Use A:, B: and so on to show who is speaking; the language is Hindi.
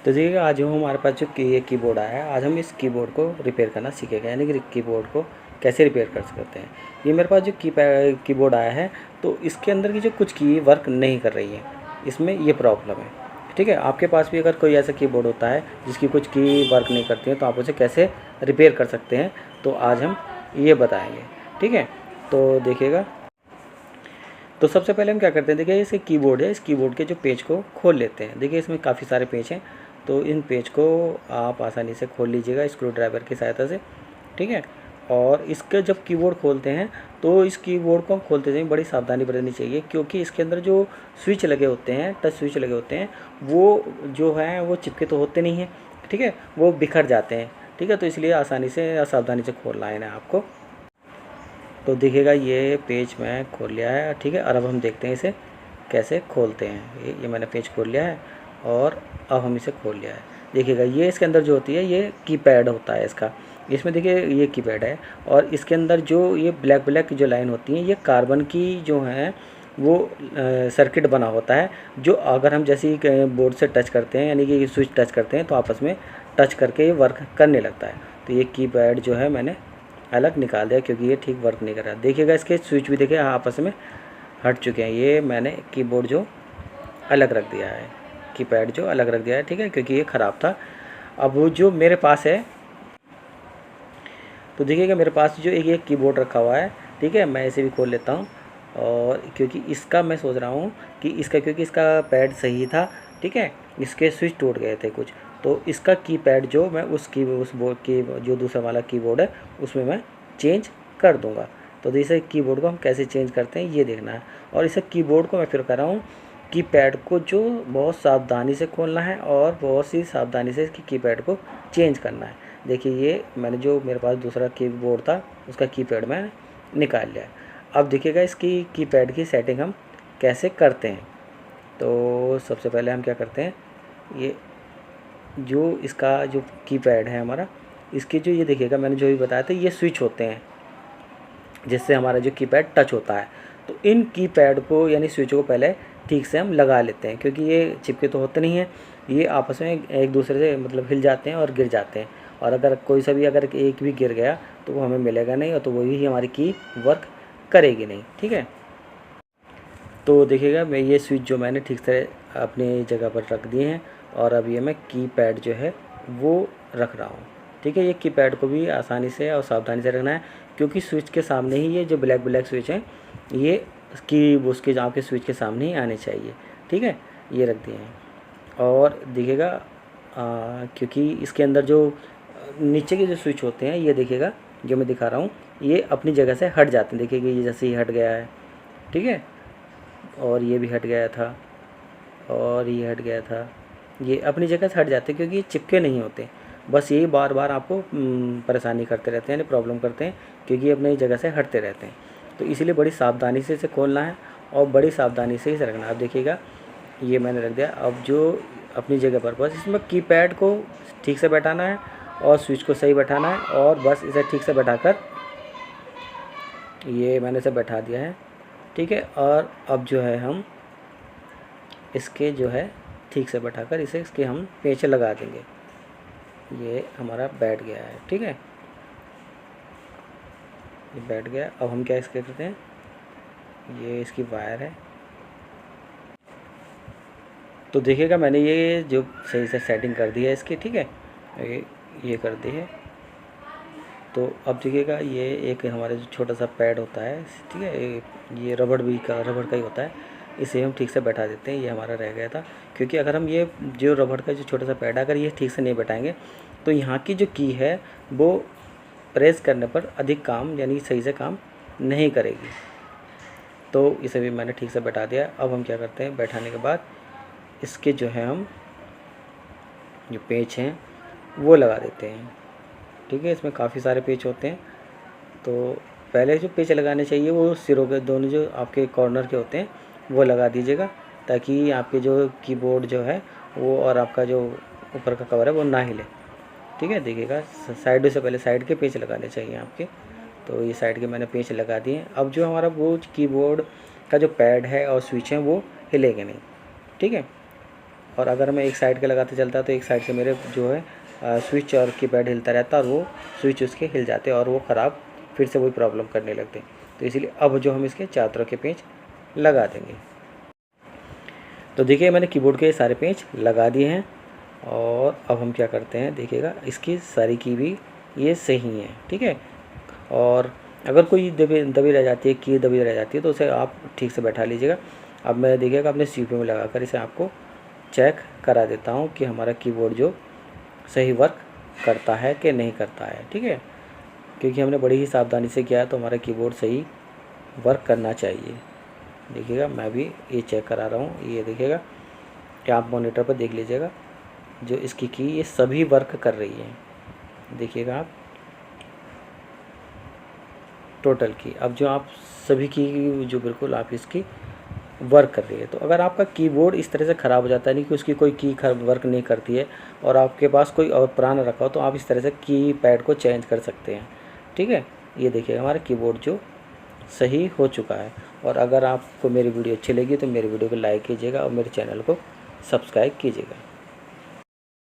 A: तो देखिएगा आज जो हमारे पास जो ये कीबोर्ड आया है, आज हम इस कीबोर्ड को रिपेयर करना सीखेंगे, यानी कि कीबोर्ड को कैसे रिपेयर कर सकते हैं। ये मेरे पास जो कीबोर्ड आया है, तो इसके अंदर की जो कुछ की वर्क नहीं कर रही है, इसमें ये प्रॉब्लम है। ठीक है, आपके पास भी अगर कोई ऐसा कीबोर्ड होता है जिसकी कुछ की वर्क नहीं करती है, तो आप उसे कैसे रिपेयर कर सकते हैं, तो आज हम ये बताएँगे। ठीक है, तो देखिएगा। तो सबसे पहले हम क्या करते हैं, देखिए इसे कीबोर्ड है, इस कीबोर्ड के जो पेज को खोल लेते हैं। देखिए इसमें काफ़ी सारे पेज हैं, तो इन पेज को आप आसानी से खोल लीजिएगा स्क्रू ड्राइवर की सहायता से। ठीक है, और इसके जब कीबोर्ड खोलते हैं तो इस कीबोर्ड को हम खोलते समय बड़ी सावधानी बरतनी चाहिए, क्योंकि इसके अंदर जो स्विच लगे होते हैं, टच स्विच लगे होते हैं, वो जो है वो चिपके तो होते नहीं हैं। ठीक है, वो बिखर जाते हैं। ठीक है, तो इसलिए आसानी से सावधानी से खोलना है ना आपको। तो देखिएगा ये पेज मैं खोल लिया है। ठीक है, और अब हम देखते हैं इसे कैसे खोलते हैं। ये मैंने पेज खोल लिया है और अब हम इसे खोल लिया है। देखिएगा ये इसके अंदर जो होती है ये कीपैड होता है इसका। इसमें देखिए ये कीपैड है, और इसके अंदर जो ये ब्लैक ब्लैक जो लाइन होती है, ये कार्बन की जो है वो सर्किट बना होता है, जो अगर हम जैसे ही बोर्ड से टच करते हैं, यानी कि स्विच टच करते हैं, तो आपस में टच करके ये वर्क करने लगता है। तो ये कीपैड जो है मैंने अलग निकाल दिया, क्योंकि ये ठीक वर्क नहीं कर रहा। देखिएगा इसके स्विच भी देखिए आपस में हट चुके हैं। ये मैंने कीबोर्ड जो अलग रख दिया है, कीपैड जो अलग रख दिया है। ठीक है, क्योंकि ये ख़राब था। अब वो जो मेरे पास है, तो देखिएगा मेरे पास जो एक ये कीबोर्ड रखा हुआ है। ठीक है, मैं इसे भी खोल लेता हूँ, और क्योंकि इसका मैं सोच रहा हूँ कि इसका, क्योंकि इसका पैड सही था। ठीक है, इसके स्विच टूट गए थे कुछ, तो इसका कीपैड जो मैं उस बोर्ड की जो दूसरा वाला कीबोर्ड है उसमें मैं चेंज कर दूंगा। तो जैसे कीबोर्ड को हम कैसे चेंज करते हैं ये देखना है। और इसे कीबोर्ड को मैं फिर कर रहा हूँ, कीपैड को जो बहुत सावधानी से खोलना है और बहुत सी सावधानी से इसकी कीपैड को चेंज करना है। देखिए ये मैंने जो मेरे पास दूसरा कीबोर्ड था उसका कीपैड मैं निकाल लिया। अब देखिएगा इसकी कीपैड की सेटिंग हम कैसे करते हैं। तो सबसे पहले हम क्या करते हैं, ये जो इसका जो कीपैड है हमारा, इसके जो ये देखिएगा मैंने जो भी बताया था, ये स्विच होते हैं जिससे हमारा जो कीपैड टच होता है। तो इन कीपैड को यानी स्विचों को पहले ठीक से हम लगा लेते हैं, क्योंकि ये चिपके तो होते नहीं हैं, ये आपस में एक दूसरे से मतलब हिल जाते हैं और गिर जाते हैं। और अगर कोई सा भी अगर एक भी गिर गया तो वो हमें मिलेगा नहीं, और तो वही हमारी की वर्क करेगी नहीं। ठीक है, तो देखिएगा मैं ये स्विच जो मैंने ठीक से अपनी जगह पर रख दिए हैं, और अब ये मैं कीपैड जो है वो रख रहा हूँ। ठीक है, ये कीपैड को भी आसानी से और सावधानी से रखना है, क्योंकि स्विच के सामने ही ये जो ब्लैक ब्लैक स्विच हैं, ये की उसके आपके स्विच के सामने ही आने चाहिए। ठीक है, ये रख दिए हैं। और देखिएगा क्योंकि इसके अंदर जो नीचे के जो स्विच होते हैं, ये देखिएगा जो मैं दिखा रहा हूँ, ये अपनी जगह से हट जाते हैं। देखिएगा ये जैसे ही हट गया है। ठीक है, और ये भी हट गया था, और ये हट गया था। ये अपनी जगह से हट जाते हैं क्योंकि ये चिपके नहीं होते। बस यही बार बार आपको परेशानी करते रहते हैं, यानी प्रॉब्लम करते हैं, क्योंकि अपनी जगह से हटते रहते हैं। तो इसीलिए बड़ी सावधानी से इसे खोलना है और बड़ी सावधानी से इसे रखना है। अब देखिएगा ये मैंने रख दिया। अब जो अपनी जगह पर, बस इसमें कीपैड को ठीक से बैठाना है और स्विच को सही बैठाना है, और बस इसे ठीक से बैठाकर ये मैंने इसे बैठा दिया है। ठीक है, और अब जो है हम इसके जो है ठीक से बैठाकर इसे इसके हम पेंच लगा देंगे। ये हमारा बैठ गया है। ठीक है, ये बैठ गया। अब हम क्या इसके करते हैं, ये इसकी वायर है। तो देखिएगा मैंने ये जो सही से सेटिंग कर दी है इसकी। ठीक है, ये कर दी है। तो अब देखिएगा ये एक हमारे जो छोटा सा पैड होता है, ठीक है, ये रबड़ का ही होता है, इसे हम ठीक से बैठा देते हैं। ये हमारा रह गया था, क्योंकि अगर हम ये जो रबड़ का जो छोटा सा पैड है, अगर ये ठीक से नहीं बैठाएंगे तो यहाँ की जो की है वो प्रेस करने पर अधिक काम यानी सही से काम नहीं करेगी। तो इसे भी मैंने ठीक से बैठा दिया। अब हम क्या करते हैं, बैठाने के बाद इसके जो है हम जो पेच हैं वो लगा देते हैं। ठीक है, इसमें काफ़ी सारे पेच होते हैं। तो पहले जो पेच लगाने चाहिए वो सिरों के दोनों जो आपके कॉर्नर के होते हैं वो लगा दीजिएगा, ताकि आपके जो कीबोर्ड जो है वो और आपका जो ऊपर का कवर है वो ना हिले। ठीक है, देखिएगा साइडों से पहले साइड के पेच लगाने चाहिए आपके। तो ये साइड के मैंने पेच लगा दिए। अब जो हमारा वो कीबोर्ड का जो पैड है और स्विच है वो हिलेगा नहीं। ठीक है, और अगर मैं एक साइड के लगाते चलता तो एक साइड से मेरे जो है स्विच और कीपैड हिलता रहता और वो स्विच उसके हिल जाते और वो ख़राब फिर से वही प्रॉब्लम करने लगते। तो इसीलिए अब जो हम इसके चारों तरफ के पेंच लगा देंगे। तो देखिए मैंने कीबोर्ड के सारे पेंच लगा दिए हैं और अब हम क्या करते हैं, देखिएगा इसकी सारी की भी ये सही है, ठीक है। और अगर कोई दबी रह जाती है, की दबी रह जाती है तो उसे आप ठीक से बैठा लीजिएगा। अब मैं देखिएगा अपने CPU में लगाकर इसे आपको चेक करा देता हूँ कि हमारा कीबोर्ड जो सही वर्क करता है कि नहीं करता है, ठीक है। क्योंकि हमने बड़ी ही सावधानी से किया है तो हमारा कीबोर्ड सही वर्क करना चाहिए। देखिएगा मैं भी ये चेक करा रहा हूँ, ये देखिएगा कि आप मॉनिटर पर देख लीजिएगा जो इसकी की ये सभी वर्क कर रही है। देखिएगा आप टोटल की, अब जो आप सभी की जो बिल्कुल आप इसकी वर्क कर रही है। तो अगर आपका कीबोर्ड इस तरह से ख़राब हो जाता है, नहीं कि उसकी कोई की वर्क नहीं करती है और आपके पास कोई और पुराना रखा हो, तो आप इस तरह से की पैड को चेंज कर सकते हैं, ठीक है। ये देखिए हमारा कीबोर्ड जो सही हो चुका है। और अगर आपको मेरी वीडियो अच्छी लगी तो मेरी वीडियो को लाइक कीजिएगा और मेरे चैनल को सब्सक्राइब कीजिएगा।